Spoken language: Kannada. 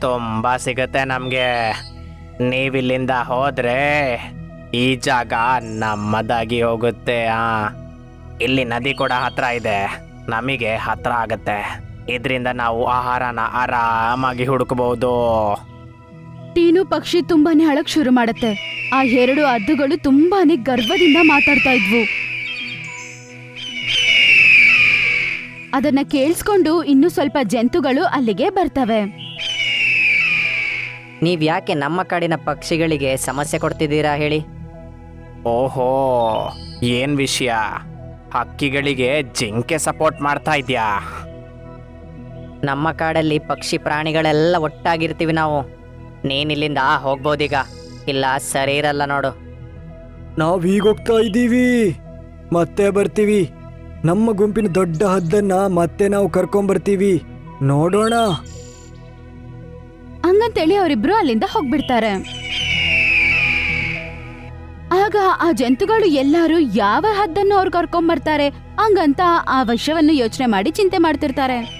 ತುಂಬಾ ಸಿಗುತ್ತೆ ನಮಗೆ. ನೀವಿಲ್ಲಿಂದ ಹೋದ್ರೆ ಈ ಜಾಗ ನಮ್ಮದಾಗಿ ಹೋಗುತ್ತೆ. ಇಲ್ಲಿ ನದಿ ಕೂಡ ಹತ್ರ ಇದೆ, ನಮಗೆ ಹತ್ರ ಆಗತ್ತೆ. ಇದರಿಂದ ನಾವು ಆಹಾರನ ಆರಾಮಾಗಿ ಹುಡುಕಬಹುದು. ಟೀನು ಪಕ್ಷಿ ತುಂಬಾನೇ ಅಳಕ್ ಶುರು ಮಾಡತ್ತೆ. ಆ 2 ಹದ್ದುಗಳು ತುಂಬಾನೇ ಗರ್ವದಿಂದ ಮಾತಾಡ್ತಾ ಇದ್ವು. ಅದನ್ನ ಕೇಳಿಸ್ಕೊಂಡು ಇನ್ನು ಸ್ವಲ್ಪ ಜಂತುಗಳು ಅಲ್ಲಿಗೆ ಬರ್ತವೆ. ನೀವ್ ಯಾಕೆ ನಮ್ಮ ಕಾಡಿನ ಪಕ್ಷಿಗಳಿಗೆ ಸಮಸ್ಯೆ ಕೊಡ್ತಿದ್ದೀರಾ ಹೇಳಿ? ಓಹೋ, ಏನ್ ವಿಷಯ? ಹಕ್ಕಿಗಳಿಗೆ ಜಿಂಕೆ ಸಪೋರ್ಟ್ ಮಾಡ್ತಾ ಇದ್ಯಾ? ನಮ್ಮ ಕಾಡಲ್ಲಿ ಪಕ್ಷಿ ಪ್ರಾಣಿಗಳೆಲ್ಲ ಒಟ್ಟಾಗಿರ್ತೀವಿ ನಾವು. ನೀನಿಲ್ಲಿಂದ ಹೋಗ್ಬೋದೀಗ, ಇಲ್ಲ ಸರಿ ಇರಲ್ಲ ನೋಡು. ನಾವೀಗ ಹೋಗ್ತಾ ಇದ್ದೀವಿ, ಮತ್ತೆ ಬರ್ತೀವಿ. ನಮ್ಮ ಗುಂಪಿನ ದೊಡ್ಡ ಹದ್ದನ್ನ ಮತ್ತೆ ನಾವು ಕರ್ಕೊಂಬರ್ತೀವಿ, ನೋಡೋಣ. ಹಂಗಂತೇಳಿ ಅವರಿಬ್ರು ಅಲ್ಲಿಂದ ಹೋಗ್ಬಿಡ್ತಾರೆ. ಆಗ ಆ ಜಂತುಗಳು ಎಲ್ಲಾರು ಯಾವ ಹದ್ದನ್ನು ಅವ್ರು ಕರ್ಕೊಂಬರ್ತಾರೆ ಹಂಗಂತ ಆ ವಿಷಯವನ್ನು ಯೋಚನೆ ಮಾಡಿ ಚಿಂತೆ ಮಾಡ್ತಿರ್ತಾರೆ.